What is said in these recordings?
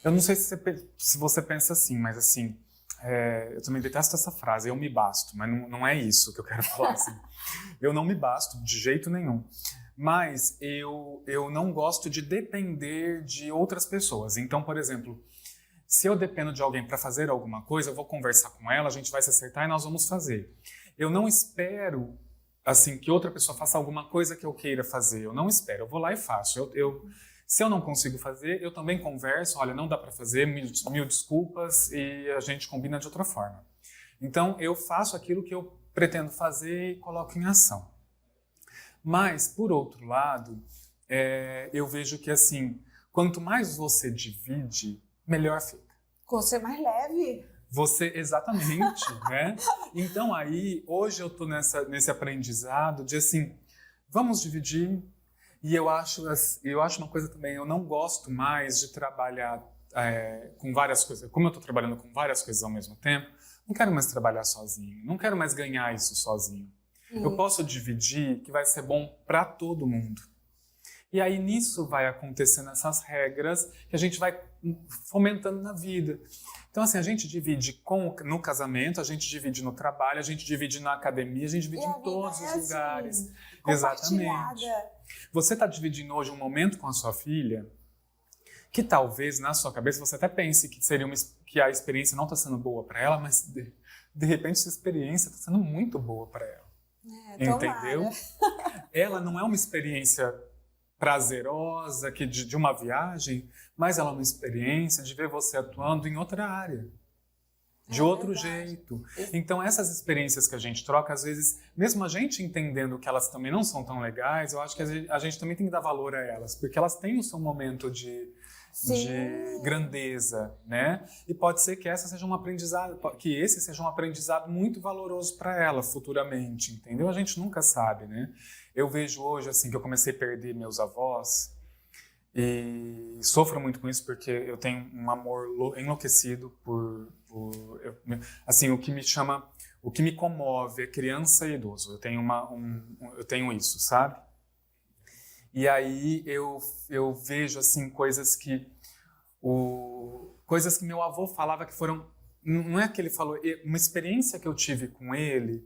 Eu não sei se você pensa assim, mas assim, eu também detesto essa frase, eu me basto, mas não é isso que eu quero falar. Assim. Eu não me basto de jeito nenhum, mas eu não gosto de depender de outras pessoas. Então, por exemplo, se eu dependo de alguém para fazer alguma coisa, eu vou conversar com ela, a gente vai se acertar e nós vamos fazer. Eu não espero assim que outra pessoa faça alguma coisa que eu queira fazer, eu não espero, eu vou lá e faço. Se eu não consigo fazer, eu também converso, olha, não dá para fazer, mil desculpas e a gente combina de outra forma. Então, eu faço aquilo que eu pretendo fazer e coloco em ação. Mas, por outro lado, eu vejo que, assim, quanto mais você divide, melhor fica. Você é mais leve. Você, exatamente, né? Então, aí, hoje eu tô nesse aprendizado de, assim, vamos dividir. E eu acho uma coisa também, eu não gosto mais de trabalhar com várias coisas. Como eu estou trabalhando com várias coisas ao mesmo tempo, não quero mais trabalhar sozinho, não quero mais ganhar isso sozinho. Eu posso dividir, que vai ser bom para todo mundo. E aí nisso vai acontecendo essas regras que a gente vai fomentando na vida. Então assim, a gente divide no casamento, a gente divide no trabalho, a gente divide na academia, a gente divide em todos os lugares. Exatamente. Você está dividindo hoje um momento com a sua filha que talvez na sua cabeça você até pense que a experiência não está sendo boa para ela, mas de repente essa experiência está sendo muito boa para ela. Entendeu? Ela não é uma experiência prazerosa de uma viagem, mas ela é uma experiência de ver você atuando em outra área. De outro jeito. Então, essas experiências que a gente troca, às vezes, mesmo a gente entendendo que elas também não são tão legais, eu acho que a gente também tem que dar valor a elas, porque elas têm o seu momento de grandeza, né? E pode ser que esse seja um aprendizado muito valoroso para ela futuramente, entendeu? A gente nunca sabe, né? Eu vejo hoje, assim, que eu comecei a perder meus avós, e sofro muito com isso porque eu tenho um amor enlouquecido assim, o que me comove é criança e idoso. Eu tenho isso, sabe? E aí eu vejo assim coisas que meu avô falava que foram, não é que ele falou, uma experiência que eu tive com ele,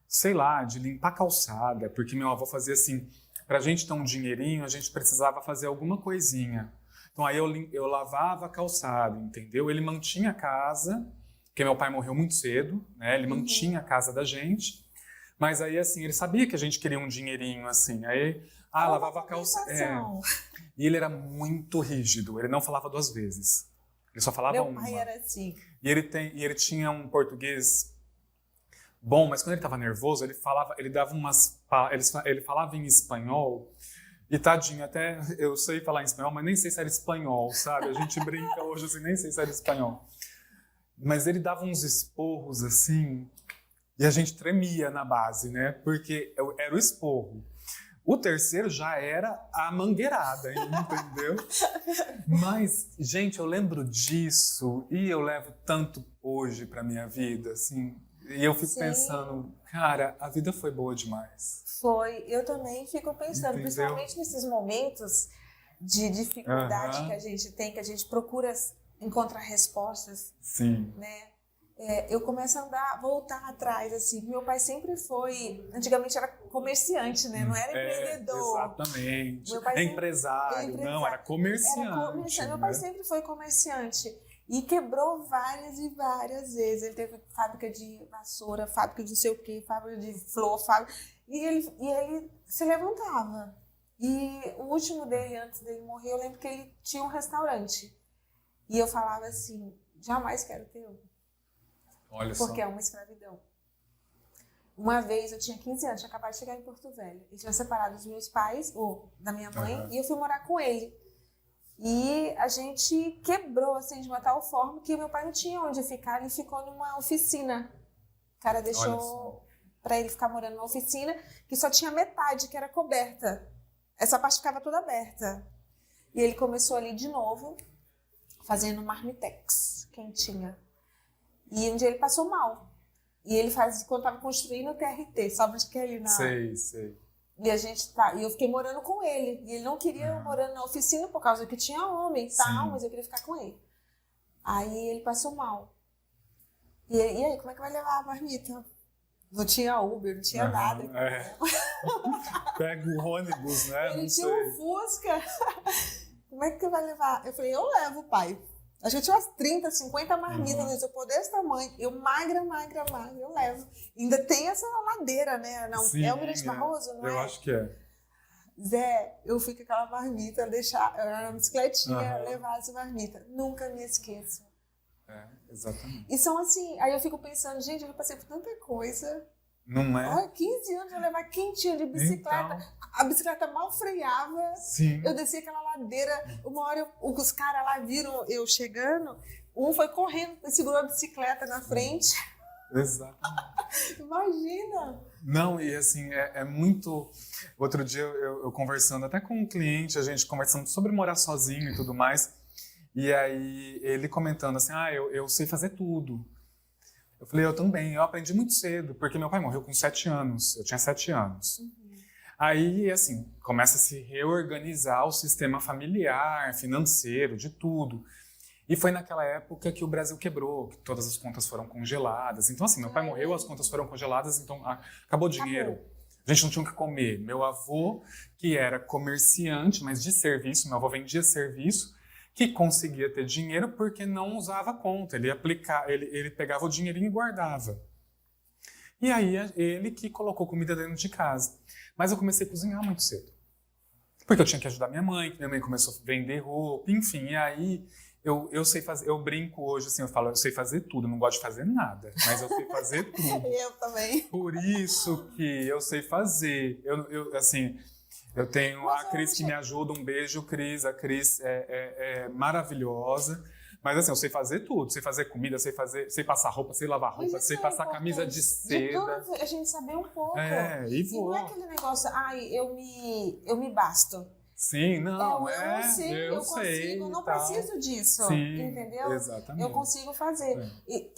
sei lá, de limpar calçada, porque meu avô fazia assim, pra gente ter um dinheirinho, a gente precisava fazer alguma coisinha. Então aí eu lavava a calçada, entendeu? Ele mantinha a casa, porque meu pai morreu muito cedo, né? Ele mantinha a casa da gente, mas aí assim, ele sabia que a gente queria um dinheirinho, assim, aí lavava a calçada. E ele era muito rígido, ele não falava 2 vezes. Ele só falava uma. Meu pai era assim. E ele tinha um português bom, mas quando ele estava nervoso, ele falava em espanhol, e tadinho, até eu sei falar em espanhol, mas nem sei se era espanhol, sabe? A gente brinca hoje assim, nem sei se era espanhol. Mas ele dava uns esporros assim, e a gente tremia na base, né? Porque era o esporro. O terceiro já era a mangueirada, entendeu? Mas, gente, eu lembro disso e eu levo tanto hoje pra minha vida, assim. E eu fico pensando, cara, a vida foi boa demais. Foi. Eu também fico pensando, entendeu? Principalmente nesses momentos de dificuldade que a gente tem, que a gente procura encontrar respostas. Sim. Né? Eu começo a voltar atrás, assim. Meu pai sempre foi, antigamente era comerciante, né? Não era empreendedor. Exatamente. Meu pai empresário. Não, era comerciante. Meu pai sempre foi comerciante. E quebrou várias e várias vezes. Ele teve fábrica de vassoura, fábrica de não sei o quê, fábrica de flor, E ele se levantava. E o último dele, antes dele morrer, eu lembro que ele tinha um restaurante. E eu falava assim, jamais quero ter um. Olha porque só. É uma escravidão. Uma vez, eu tinha 15 anos, tinha acabado de chegar em Porto Velho. Ele tinha separado dos meus pais, ou da minha mãe, e eu fui morar com ele. E a gente quebrou, assim, de uma tal forma que meu pai não tinha onde ficar, ele ficou numa oficina. O cara deixou pra ele ficar morando numa oficina que só tinha metade, que era coberta. Essa parte ficava toda aberta. E ele começou ali de novo, fazendo marmitex, quentinha. E um dia ele passou mal. E ele fazia quando tava construindo o TRT, sabe onde que é ali na... Sei. E e eu fiquei morando com ele. E ele não queria eu morando na oficina por causa que tinha homem e tal, mas eu queria ficar com ele. Aí ele passou mal. E aí, como é que vai levar a marmita? Não tinha Uber, não tinha nada. Pega o ônibus, né? Ele não tinha sei. um Fusca. Como é que vai levar? Eu falei, eu levo, pai. Acho que eu tinha umas 30, 50 marmitas no isopor desse tamanho. Eu magra, eu levo. Ainda tem essa ladeira, né? Não, Sim, é o Mirante Barroso, não é? Eu acho que é. Zé, eu fui com aquela marmita, deixar na bicicletinha, levar essa marmita. Nunca me esqueço. Exatamente. E são assim, aí eu fico pensando, gente, eu já passei por tanta coisa. Não é? Olha, 15 anos eu levar quentinha de bicicleta. Então, a bicicleta mal freava. sim. Eu desci aquela ladeira. Uma hora os caras lá viram eu chegando. Um foi correndo, segurou a bicicleta na frente. Exatamente. Imagina! Não, e assim, é muito... Outro dia eu conversando até com um cliente, a gente conversando sobre morar sozinho e tudo mais. E aí ele comentando assim, eu sei fazer tudo. Eu falei, eu também. Eu aprendi muito cedo, porque meu pai morreu com 7 anos. Eu tinha 7 anos. Aí, assim, começa a se reorganizar o sistema familiar, financeiro, de tudo. E foi naquela época que o Brasil quebrou, que todas as contas foram congeladas. Então, assim, meu pai morreu, as contas foram congeladas, então acabou o dinheiro. A gente não tinha o que comer. Meu avô, que era comerciante, mas de serviço, meu avô vendia serviço, que conseguia ter dinheiro porque não usava conta. Ele pegava o dinheirinho e guardava. E aí, ele que colocou comida dentro de casa. Mas eu comecei a cozinhar muito cedo. Porque eu tinha que ajudar minha mãe começou a vender roupa, enfim. E aí, eu sei fazer, eu brinco hoje, assim, eu falo, eu sei fazer tudo, não gosto de fazer nada, mas eu sei fazer tudo. Eu também. Por isso que eu sei fazer. Eu tenho a Cris que me ajuda, um beijo, Cris. A Cris é maravilhosa. Mas assim, eu sei fazer tudo. Sei fazer comida, sei passar roupa, sei lavar roupa, sei passar camisa de seda. De a gente saber um pouco. E E não é aquele negócio, eu me basto. Sim, não, eu consigo, não preciso disso, sim, entendeu? Exatamente. Eu consigo fazer. E,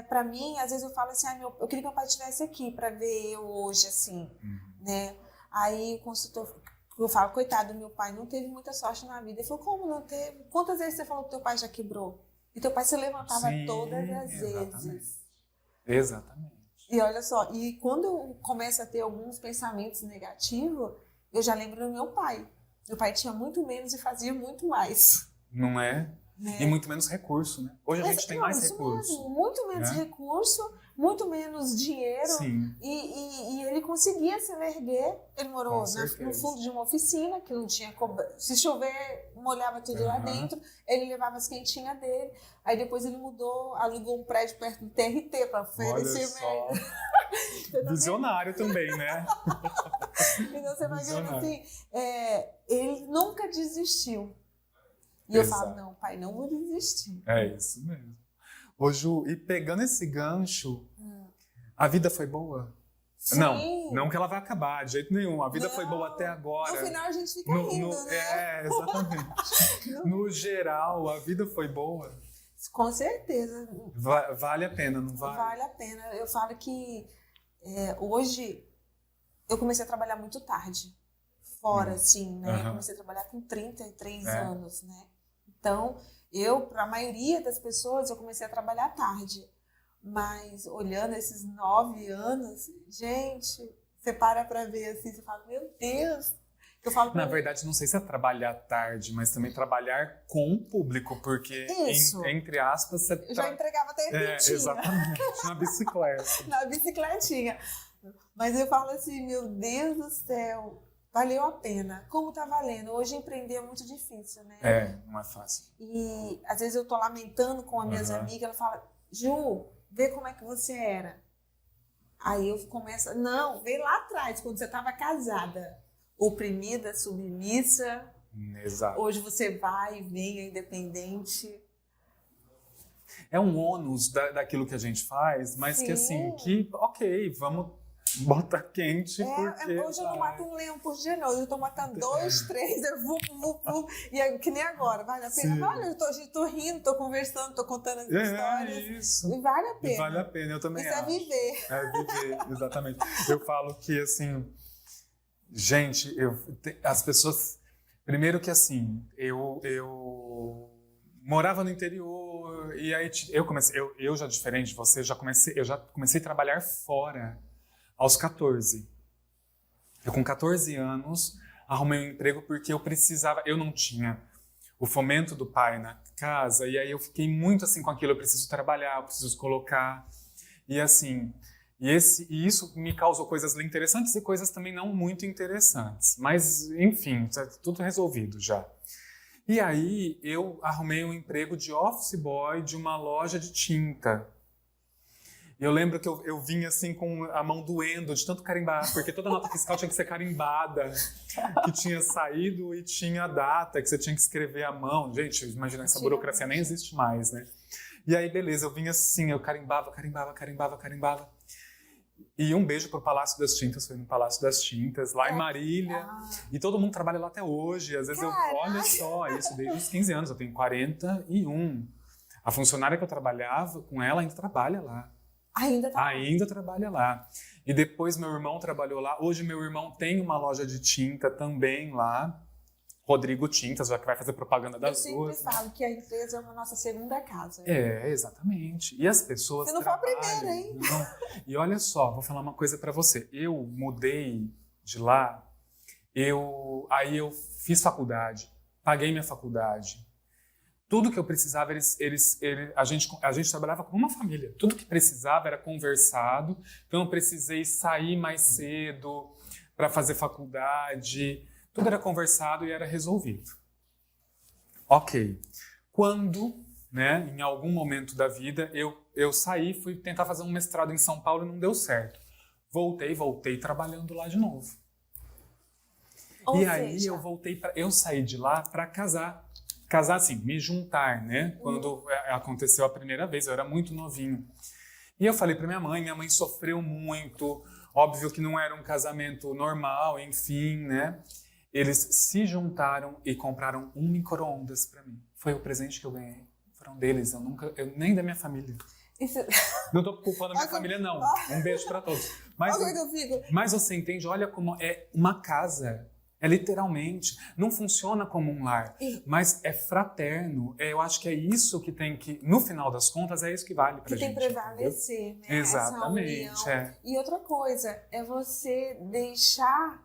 pra mim, às vezes eu falo assim, eu queria que meu pai estivesse aqui pra ver eu hoje, assim, né? Aí o consultor, eu falo, coitado, meu pai não teve muita sorte na vida. Ele falou, como não teve? Quantas vezes você falou que teu pai já quebrou? E teu pai se levantava todas as vezes. Exatamente. E olha só, e quando eu começo a ter alguns pensamentos negativos, eu já lembro do meu pai. Meu pai tinha muito menos e fazia muito mais. Não é? Né? E muito menos recurso, né? Hoje a gente tem mais recurso. Mesmo, muito menos recurso, muito menos dinheiro. Sim. E ele conseguia se erguer. Ele morou no fundo de uma oficina, que não tinha... Se chover, molhava tudo lá dentro. Ele levava as quentinhas dele. Aí depois ele mudou, alugou um prédio perto do TRT para oferecer Visionário também, né? Então você imagina assim, ele nunca desistiu. E eu falo, não, pai, não vou desistir. É isso mesmo. Ô Ju, e pegando esse gancho, a vida foi boa? Sim. Não que ela vai acabar, de jeito nenhum. A vida foi boa até agora. No final a gente fica rindo, né? Exatamente. No geral, a vida foi boa? Com certeza. Vale a pena, não vale? Vale a pena. Eu falo que hoje eu comecei a trabalhar muito tarde. Fora, assim, né? Comecei a trabalhar com 33 anos, né? Então, para a maioria das pessoas, eu comecei a trabalhar tarde. Mas, olhando esses 9 anos, gente, você para ver assim, você fala, meu Deus! Eu falo Na verdade, não sei se é trabalhar tarde, mas também trabalhar com o público, porque, entre aspas, você... Eu já entregava até rentinha. Exatamente, na bicicleta. Na bicicletinha. Mas eu falo assim, meu Deus do céu, valeu a pena. Como tá valendo? Hoje empreender é muito difícil, né? Não é fácil. E às vezes eu tô lamentando com as minhas amigas, ela fala, Ju, vê como é que você era. Aí eu começo, não, vê lá atrás, quando você tava casada, oprimida, submissa. Exato. Hoje você vai e vem, é independente. É um ônus daquilo que a gente faz, mas que assim, ok, vamos bota quente, porque... Hoje eu não mato um leão por dia, não. Hoje eu tô matando 2, 3, e é que nem agora. Vale a pena? Sim. Vale, eu tô rindo, tô conversando, tô contando as histórias. Isso. E vale a pena. E vale a pena, eu também Isso acho. é viver. É viver, exatamente. Eu falo que, assim, gente, as pessoas... Primeiro que, assim, eu morava no interior e aí eu já diferente de você, eu já comecei a trabalhar fora aos 14. Eu com 14 anos arrumei um emprego porque eu não tinha o fomento do pai na casa e aí eu fiquei muito assim com aquilo, eu preciso trabalhar, eu preciso colocar e assim, e isso me causou coisas interessantes e coisas também não muito interessantes, mas enfim, tá tudo resolvido já. E aí eu arrumei um emprego de office boy de uma loja de tinta. Eu lembro que eu vinha assim com a mão doendo de tanto carimbar, porque toda nota fiscal tinha que ser carimbada, que tinha saído e tinha a data, que você tinha que escrever à mão. Gente, imagina, essa burocracia nem existe mais, né? E aí, beleza, eu vinha assim, eu carimbava. E um beijo pro Palácio das Tintas, foi no Palácio das Tintas, lá em Marília. E todo mundo trabalha lá até hoje. Às vezes olha só, isso desde os 15 anos, eu tenho 41. A funcionária que eu trabalhava com ela ainda trabalha lá. Ainda trabalha lá. E depois meu irmão trabalhou lá. Hoje meu irmão tem uma loja de tinta também lá. Rodrigo Tintas, já que vai fazer propaganda das duas. Eu sempre falo que a empresa é a nossa segunda casa. Exatamente. E as pessoas Se não for a primeira, hein? Não. E olha só, vou falar uma coisa pra você. Eu mudei de lá, aí eu fiz faculdade, paguei minha faculdade. Tudo que eu precisava, a gente trabalhava como uma família. Tudo que precisava era conversado. Então eu precisei sair mais cedo para fazer faculdade. Tudo era conversado e era resolvido. Ok. Quando, né, em algum momento da vida, eu saí, fui tentar fazer um mestrado em São Paulo e não deu certo. Voltei trabalhando lá de novo. Aí eu saí de lá para casar. Casar assim, me juntar, né? Quando aconteceu a primeira vez, eu era muito novinho. E eu falei para minha mãe sofreu muito, óbvio que não era um casamento normal, enfim, né? Eles se juntaram e compraram um micro-ondas para mim. Foi o presente que eu ganhei. Foram deles, nem da minha família. Não tô culpando a minha família, não. Um beijo para todos. Mas você entende, olha como é uma casa. É literalmente, não funciona como um lar, mas é fraterno. Eu acho que é isso que tem que, no final das contas, é isso que vale pra gente. Que tem que prevalecer, né? Exatamente. E outra coisa, é você deixar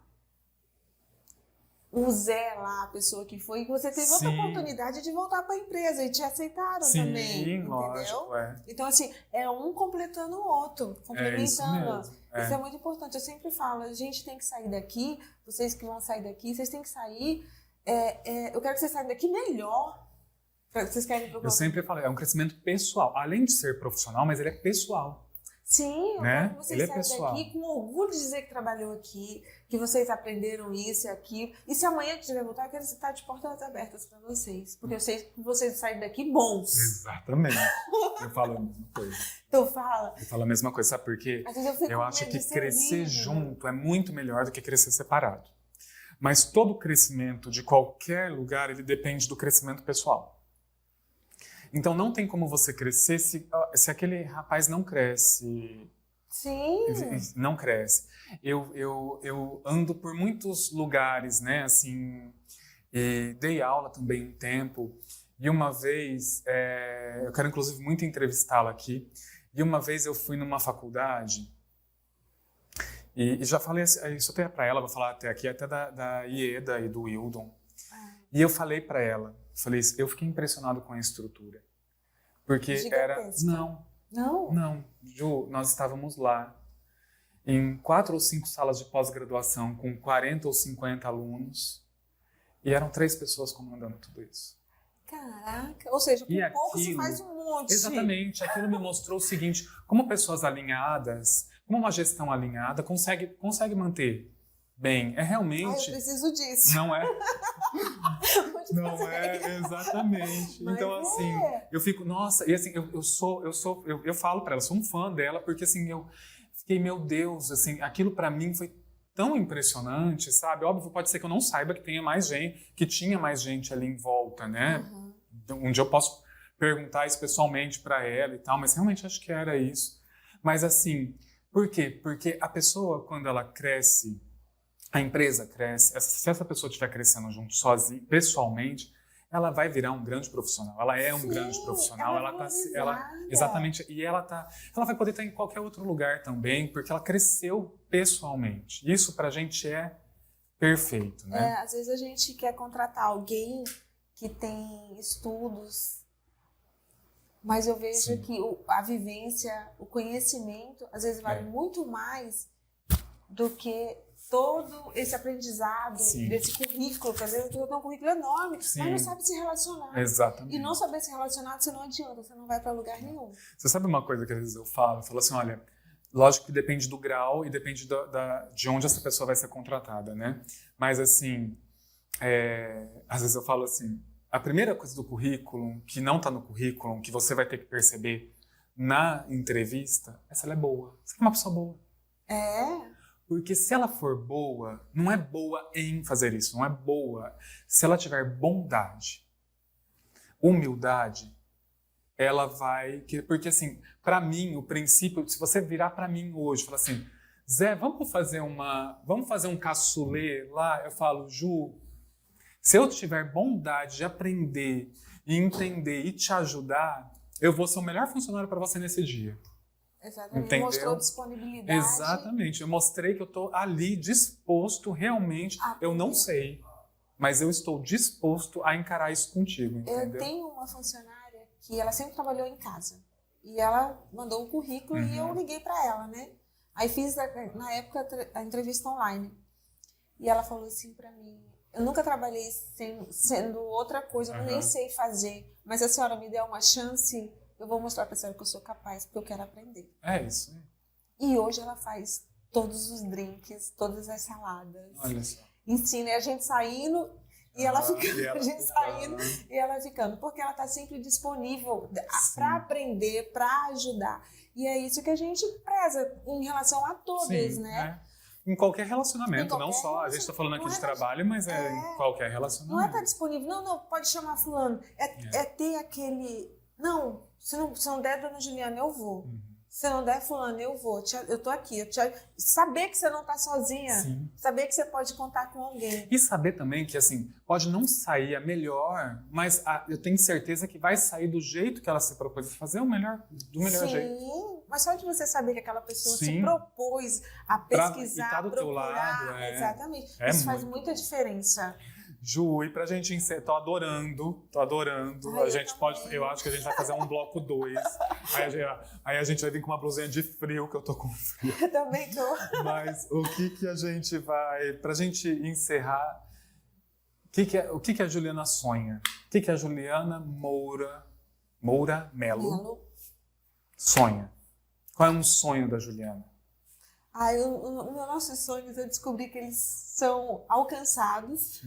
o Zé lá, a pessoa que foi, e você teve outra oportunidade de voltar para a empresa e te aceitaram também. Sim, lógico, Então, assim, é um completando o outro, complementando. Isso é muito importante. Eu sempre falo, a gente tem que sair daqui, vocês que vão sair daqui, vocês têm que sair. Eu quero que vocês saiam daqui melhor. Vocês querem Eu sempre falo, é um crescimento pessoal. Além de ser profissional, mas ele é pessoal. Sim, né? Vocês saem daqui com orgulho de dizer que trabalhou aqui, que vocês aprenderam isso e aquilo. E se amanhã quiser voltar, eu quero estar de portas abertas para vocês. Porque eu sei que vocês saem daqui bons. Exatamente. Eu falo a mesma coisa. Então fala. Eu falo a mesma coisa, sabe por quê? Eu acho que crescer junto é muito melhor do que crescer separado. Mas todo crescimento de qualquer lugar, ele depende do crescimento pessoal. Então não tem como você crescer se aquele rapaz não cresce. Sim. Não cresce. Eu ando por muitos lugares, né? Assim, dei aula também um tempo. E uma vez, eu quero inclusive muito entrevistá-la aqui. E uma vez eu fui numa faculdade e já falei isso até para ela, vou falar até aqui, até da Ieda e do Wildon. E eu falei para ela, eu fiquei impressionado com a estrutura. Porque gigantesca. Não, Ju, nós estávamos lá em 4 ou 5 salas de pós-graduação com 40 ou 50 alunos e eram 3 pessoas comandando tudo isso. Caraca, ou seja, com pouco se faz um monte. Exatamente, aquilo me mostrou o seguinte, como pessoas alinhadas, como uma gestão alinhada consegue manter bem, é realmente... eu preciso disso. Não é? Não é, exatamente. Mas então, assim, eu fico, nossa, e assim, eu falo pra ela, sou um fã dela, porque assim, fiquei, meu Deus, assim, aquilo para mim foi tão impressionante, sabe? Óbvio, pode ser que eu não saiba que tenha mais gente, que tinha mais gente ali em volta, né? Um dia eu posso perguntar isso pessoalmente para ela e tal, mas realmente acho que era isso. Mas assim, por quê? Porque a pessoa, quando ela cresce, a empresa cresce, se essa pessoa estiver crescendo junto, sozinha, pessoalmente, ela vai virar um grande profissional. Ela é um grande profissional. Exatamente. E ela vai poder estar em qualquer outro lugar também, porque ela cresceu pessoalmente. Isso pra gente é perfeito, né? Às vezes a gente quer contratar alguém que tem estudos, mas eu vejo que a vivência, o conhecimento, às vezes vale muito mais do que todo esse aprendizado, desse currículo, que às vezes tem um currículo enorme, mas não sabe se relacionar. Exatamente. E não saber se relacionar, você não adianta, você não vai para lugar nenhum. Você sabe uma coisa que às vezes eu falo assim, olha, lógico que depende do grau e depende de onde essa pessoa vai ser contratada, né? Mas assim, às vezes eu falo assim, a primeira coisa do currículo, que não está no currículo, que você vai ter que perceber na entrevista, é se ela é boa. Se ela é uma pessoa boa. Porque se ela for boa, não é boa em fazer isso, não é boa. Se ela tiver bondade, humildade, ela vai... Porque assim, para mim, o princípio, se você virar para mim hoje e falar assim, Zé, vamos fazer um cassoulet lá, eu falo, Ju, se eu tiver bondade de aprender e entender e te ajudar, eu vou ser o melhor funcionário para você nesse dia. Exatamente. Entendeu? Mostrou disponibilidade. Exatamente. Eu mostrei que eu estou ali disposto realmente. Eu não sei, mas eu estou disposto a encarar isso contigo, entendeu? Eu tenho uma funcionária que ela sempre trabalhou em casa. E ela mandou um currículo e eu liguei para ela, né? Aí fiz, na época, a entrevista online. E ela falou assim para mim, eu nunca trabalhei sendo outra coisa, eu nem sei fazer. Mas a senhora me der uma chance... Eu vou mostrar para a senhora que eu sou capaz, porque eu quero aprender. É isso. E hoje ela faz todos os drinks, todas as saladas. Olha só. Ensina a gente saindo e ela ficando. A gente saindo e ela ficando. Porque ela está sempre disponível para aprender, para ajudar. E é isso que a gente preza em relação a todos, né? Em qualquer relacionamento, não só. A gente está falando aqui de trabalho, mas em qualquer relacionamento. Não é estar disponível. Não, pode chamar fulano. É ter aquele... Não, se não der Dona Juliana, eu vou. Se não der fulano, eu vou. Eu tô aqui. Saber que você não tá sozinha. Saber que você pode contar com alguém. E saber também que, assim, pode não sair a melhor, mas eu tenho certeza que vai sair do jeito que ela se propôs a fazer, do melhor jeito. Sim, mas só de você saber que aquela pessoa se propôs a pesquisar, tá do teu lado, exatamente. Isso faz muita diferença. Ju, e pra gente encerrar, tô adorando. Eu acho que a gente vai fazer um bloco 2. Aí a gente vai vir com uma blusinha de frio, que eu tô com frio. Eu também tô. Mas o que a gente vai... Pra gente encerrar, o que a Juliana sonha? O que a Juliana Moura Melo sonha? Qual é um sonho da Juliana? Os nossos sonhos, eu descobri que eles são alcançáveis.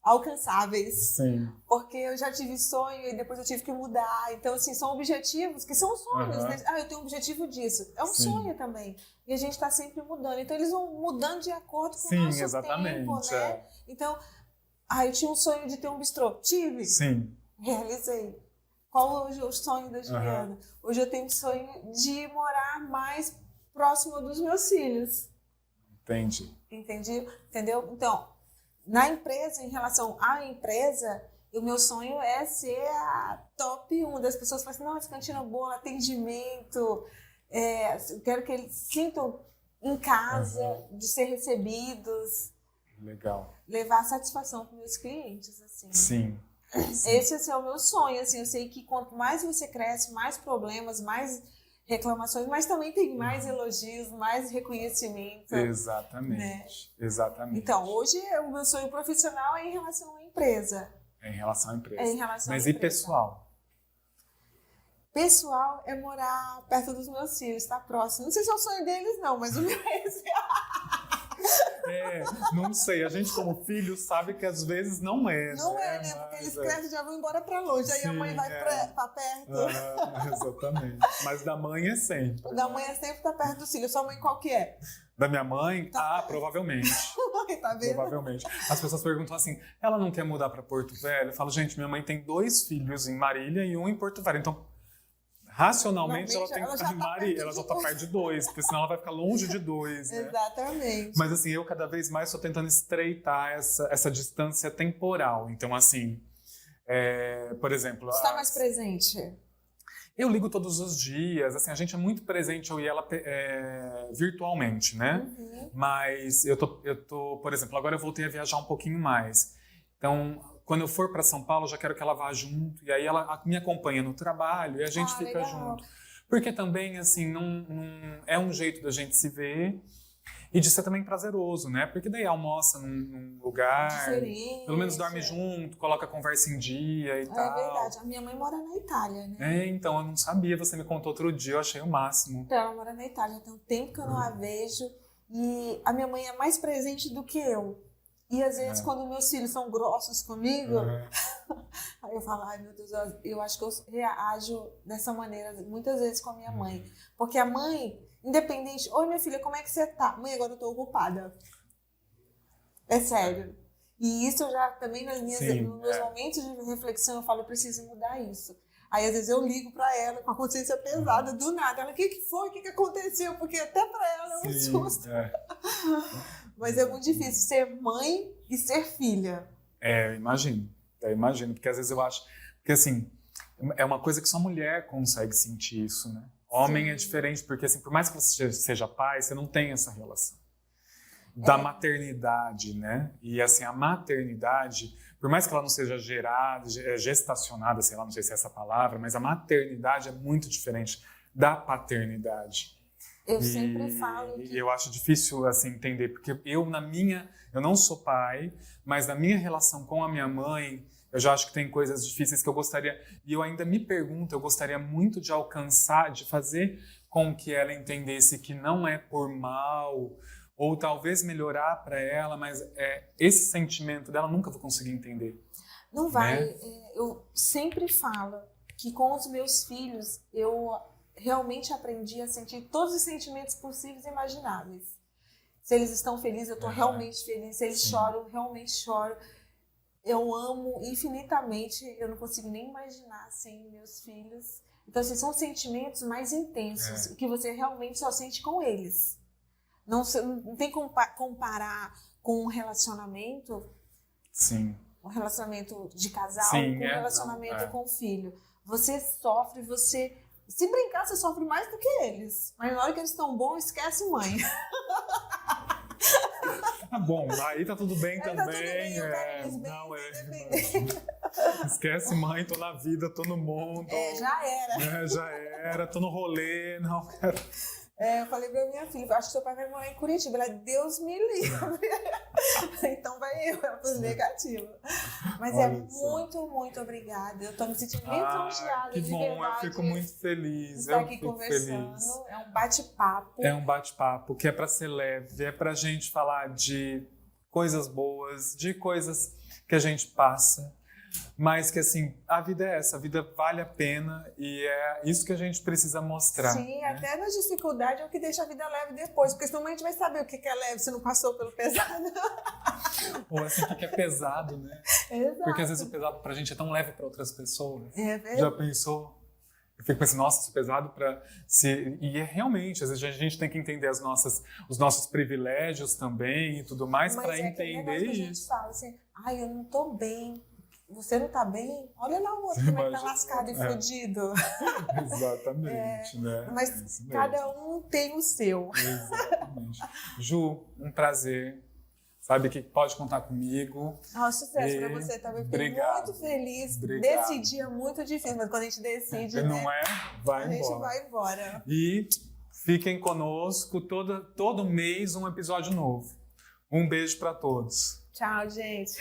Alcançáveis. Sim. Porque eu já tive sonho e depois eu tive que mudar. Então, assim, são objetivos que são sonhos. Né? Eu tenho um objetivo disso. É um sonho também. E a gente está sempre mudando. Então, eles vão mudando de acordo com o nosso tempo, né? Então, eu tinha um sonho de ter um bistrô. Tive. Sim. Realizei. Qual hoje é o sonho da Juliana? Hoje eu tenho um sonho de morar mais próximo dos meus filhos. Entendeu? Então, na empresa, em relação à empresa, o meu sonho é ser a top 1 das pessoas. Falam assim, nossa, cantina boa, atendimento. Eu quero que eles sintam em casa, de ser recebidos. Legal. Levar satisfação para os meus clientes, assim. Sim. Esse é o meu sonho, assim. Eu sei que quanto mais você cresce, mais problemas, mais reclamações, mas também tem mais elogios, mais reconhecimento. Exatamente. Né? Exatamente. Então, hoje o meu sonho profissional é em relação à empresa. É em relação à empresa. É em relação mas à e empresa. pessoal? Pessoal é morar perto dos meus filhos, tá próximo. Não sei se é o sonho deles, não, mas o meu é esse. Não sei. A gente, como filho, sabe que às vezes não é. Não é, né? Porque eles crescem e já vão embora pra longe. Aí a mãe vai pra perto. Exatamente. Mas da mãe é sempre. Da mãe é sempre tá perto do filho. Sua mãe qual que é? Da minha mãe? Provavelmente. Tá vendo? Provavelmente. As pessoas perguntam assim, ela não quer mudar pra Porto Velho? Eu falo, gente, minha mãe tem 2 filhos em Marília e um em Porto Velho. Então, racionalmente, ela tem que estar em Marília. Ela já tá perto de 2, porque senão ela vai ficar longe de 2, né? Exatamente. Mas assim, eu cada vez mais estou tentando estreitar essa distância temporal. Então, assim, por exemplo... Você está mais presente? Eu ligo todos os dias, assim, a gente é muito presente, eu e ela, virtualmente, né? Uhum. Mas eu tô, por exemplo, agora eu voltei a viajar um pouquinho mais. Então, quando eu for para São Paulo, eu já quero que ela vá junto, e aí ela me acompanha no trabalho e a gente fica legal. junto. Porque também, assim, não é um jeito da gente se ver e de ser também prazeroso, né? Porque daí almoça num lugar, diferente. pelo menos dorme junto, coloca a conversa em dia e tal. É verdade. A minha mãe mora na Itália, né? Então, eu não sabia, você me contou outro dia, eu achei o máximo. Então, ela mora na Itália, tem um tempo que eu não a vejo. E a minha mãe é mais presente do que eu. E às vezes, quando meus filhos são grossos comigo, aí eu falo, ai meu Deus, eu acho que eu reajo dessa maneira muitas vezes com a minha mãe. Porque a mãe, independente, oi minha filha, como é que você tá? Mãe, agora eu tô ocupada. É sério. E isso eu já também nos meus momentos de reflexão eu falo, eu preciso mudar isso. Aí às vezes eu ligo pra ela com a consciência pesada, do nada. Ela, o que foi? O que aconteceu? Porque até pra ela é um susto. Mas é muito difícil ser mãe e ser filha. Eu imagino, porque às vezes eu acho, porque assim, é uma coisa que só mulher consegue sentir isso, né? Homem é diferente, porque assim, por mais que você seja pai, você não tem essa relação da maternidade, né? E assim, a maternidade, por mais que ela não seja gerada, gestacionada, sei lá, não sei se é essa palavra, mas a maternidade é muito diferente da paternidade. Eu sempre falo que... E eu acho difícil, assim, entender, porque eu não sou pai, mas na minha relação com a minha mãe, eu já acho que tem coisas difíceis que eu gostaria, e eu ainda me pergunto, eu gostaria muito de alcançar, de fazer com que ela entendesse que não é por mal, ou talvez melhorar para ela, mas esse sentimento dela eu nunca vou conseguir entender. Não vai. Né? Eu sempre falo que com os meus filhos, eu realmente aprendi a sentir todos os sentimentos possíveis e imagináveis. Se eles estão felizes, eu estou realmente feliz. Se eles choram, eu realmente choro. Eu amo infinitamente. Eu não consigo nem imaginar sem meus filhos. Então, assim, são sentimentos mais intensos, que você realmente só sente com eles. Não tem como comparar com um relacionamento. Sim. Um relacionamento de casal, com um relacionamento com o filho. Você sofre, se brincar, você sofre mais do que eles. Mas na hora que eles estão bons, esquece mãe. Bom, aí tá tudo bem também. Tá tudo bem, eu quero eles bem, esquece mãe, tô na vida, tô no mundo. Já era. Já era, tô no rolê, não quero... Eu falei pra minha filha, acho que seu pai vai morar em Curitiba. Ela, Deus me livre. Então vai eu, ela foi negativa. Mas muito, muito obrigada. Eu tô me sentindo muito elogiada, que de bom, verdade. Eu fico muito feliz. Estar aqui conversando. Feliz. É um bate-papo. É um bate-papo que é pra ser leve, é pra gente falar de coisas boas, de coisas que a gente passa. Mas que assim, a vida é essa, a vida vale a pena e é isso que a gente precisa mostrar. Sim, né? Até na dificuldade é o que deixa a vida leve depois, porque senão a gente vai saber o que é leve se não passou pelo pesado. Ou assim, o que é pesado, né? Exato. Porque às vezes o pesado pra gente é tão leve pra outras pessoas. É verdade. Já pensou? Eu fico pensando, nossa, isso é pesado pra... E realmente, às vezes a gente tem que entender os nossos privilégios também e tudo mais para entender isso. A gente fala assim, eu não tô bem. Você não tá bem? Olha lá o outro, como é que tá lascado e fudido. Exatamente, né? Mas cada um tem o seu. Exatamente. Ju, um prazer. Sabe que pode contar comigo. Sucesso pra você também. Fiquei muito feliz. Desse dia muito difícil, mas quando a gente decide, não vai embora. A gente vai embora. E fiquem conosco todo mês um episódio novo. Um beijo pra todos. Tchau, gente.